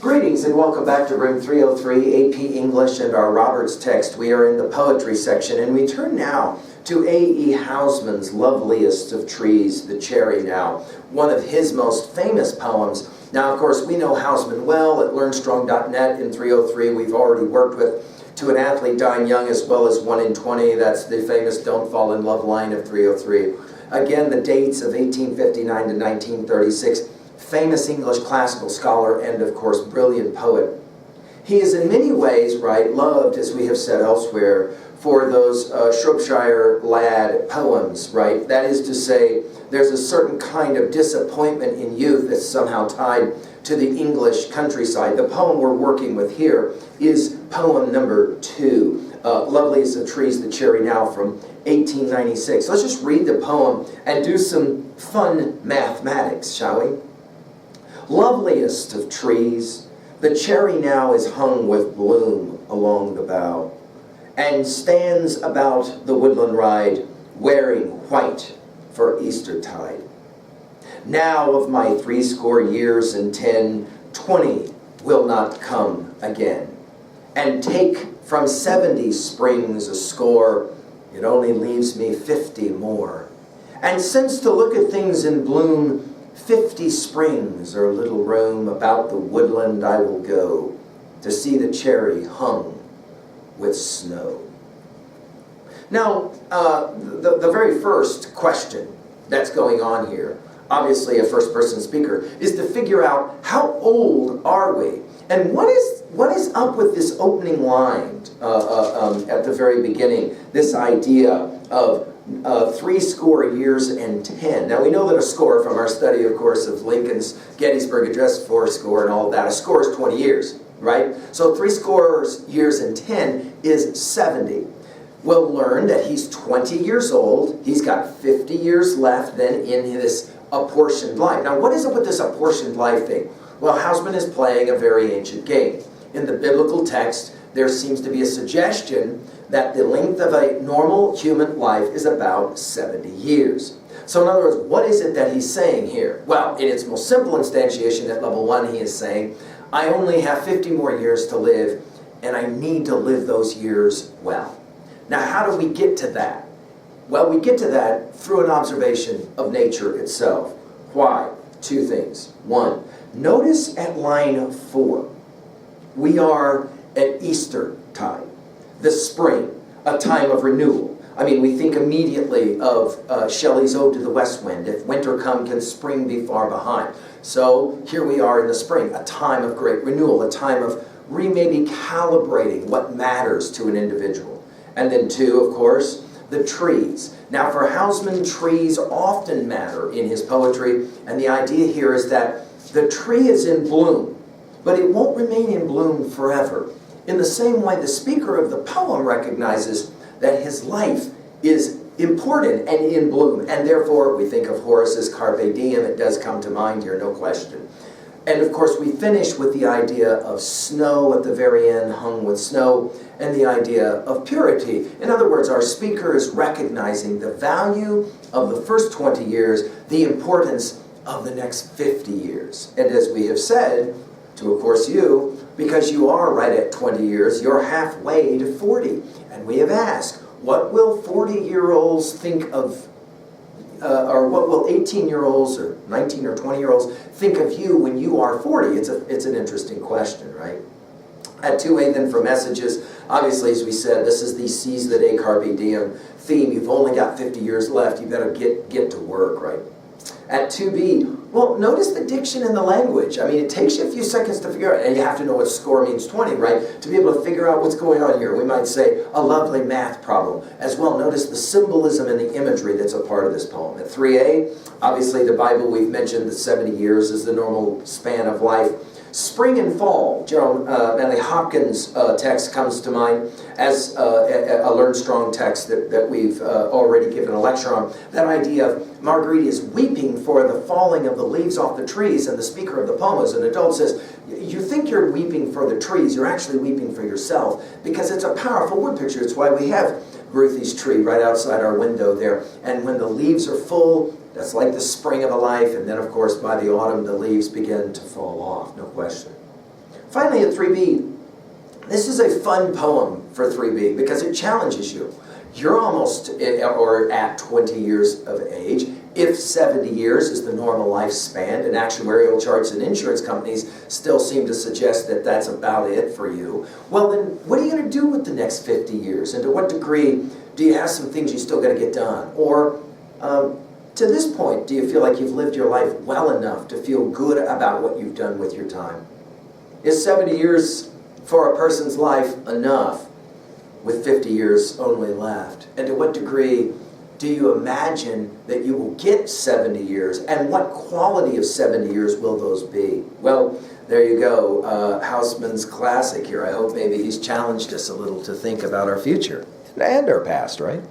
Greetings and welcome back to Room 303, AP English and our Roberts text. We are in the poetry section and we turn now to A.E. Housman's Loveliest of Trees, the Cherry Now, one of his most famous poems. Now, of course, we know Housman well at LearnStrong.net in 303. We've already worked with To an Athlete Dying Young as well as 1 in 20. That's the famous Don't Fall in Love line of 303. Again, the dates of 1859 to 1936. Famous English classical scholar and, of course, brilliant poet. He is in many ways, right, loved, as we have said elsewhere, for those Shropshire lad poems, right? That is to say, there's a certain kind of disappointment in youth that's somehow tied to the English countryside. The poem we're working with here is poem number 2, Loveliest of Trees, the Cherry Now, from 1896. Let's just read the poem and do some fun mathematics, shall we? Loveliest of trees, the cherry now is hung with bloom along the bough, and stands about the woodland ride, wearing white for Eastertide. Now of my 80 years and 10, 20 will not come again, and take from 70 springs a score, it only leaves me 50 more. And since to look at things in bloom, 50 springs or little room, about the woodland I will go to see the cherry hung with snow. Now, the very first question that's going on here, obviously a first-person speaker, is to figure out how old are we? And what is up with this opening line at the very beginning, this idea of 80 years and 10. Now we know that a score from our study, of course, of Lincoln's Gettysburg Address, 40 and all that, a score is 20 years, right? So 80 years and 10 is 70. We'll learn that he's 20 years old. He's got 50 years left then in this apportioned life. Now what is it with this apportioned life thing? Well, Housman is playing a very ancient game. In the biblical text, there seems to be a suggestion that the length of a normal human life is about 70 years. So in other words, what is it that he's saying here? Well, in its most simple instantiation at level 1, he is saying, I only have 50 more years to live, and I need to live those years well. Now, how do we get to that? Well, we get to that through an observation of nature itself. Why? 2 things. 1, notice at line 4, we are at Eastertide, the spring, a time of renewal. I mean, we think immediately of Shelley's Ode to the West Wind, if winter come, can spring be far behind? So here we are in the spring, a time of great renewal, a time of maybe calibrating what matters to an individual. And then 2, of course, the trees. Now for Housman, trees often matter in his poetry, and the idea here is that the tree is in bloom, but it won't remain in bloom forever. In the same way, the speaker of the poem recognizes that his life is important and in bloom, and therefore we think of Horace's Carpe Diem. It does come to mind here, no question. And of course, we finish with the idea of snow at the very end, hung with snow, and the idea of purity. In other words, our speaker is recognizing the value of the first 20 years, the importance of the next 50 years. And as we have said, to of course you, because you are right at 20 years, you're halfway to 40. And we have asked, what will 40-year-olds think of, or what will 18-year-olds or 19 or 20-year-olds think of you when you are 40? It's an interesting question, right? At 2A then for messages, obviously as we said, this is the seize the day Carpe Diem theme. You've only got 50 years left. You better get to work, right? At 2B, well, notice the diction in the language. I mean, it takes you a few seconds to figure out, and you have to know what score means 20, right? To be able to figure out what's going on here. We might say a lovely math problem. As well, notice the symbolism and the imagery that's a part of this poem. At 3A, obviously the Bible, we've mentioned that 70 years is the normal span of life. Spring and fall, Gerald Manley Hopkins' text comes to mind as a Learn Strong text that we've already given a lecture on. That idea of Marguerite is weeping for the falling of the leaves off the trees, and the speaker of the poem as an adult says, you think you're weeping for the trees, you're actually weeping for yourself, because it's a powerful word picture. It's why we have Ruthie's tree right outside our window there, and when the leaves are full, that's like the spring of a life, and then of course by the autumn the leaves begin to fall off, no question. Finally, at 3B, this is a fun poem for 3B because it challenges you. You're almost or at 20 years of age. If 70 years is the normal lifespan, and actuarial charts and insurance companies still seem to suggest that that's about it for you, well then, what are you going to do with the next 50 years? And to what degree do you have some things you still got to get done? Or to this point, do you feel like you've lived your life well enough to feel good about what you've done with your time? Is 70 years for a person's life enough with 50 years only left? And to what degree do you imagine that you will get 70 years? And what quality of 70 years will those be? Well, there you go, Housman's classic here. I hope maybe he's challenged us a little to think about our future and our past, right?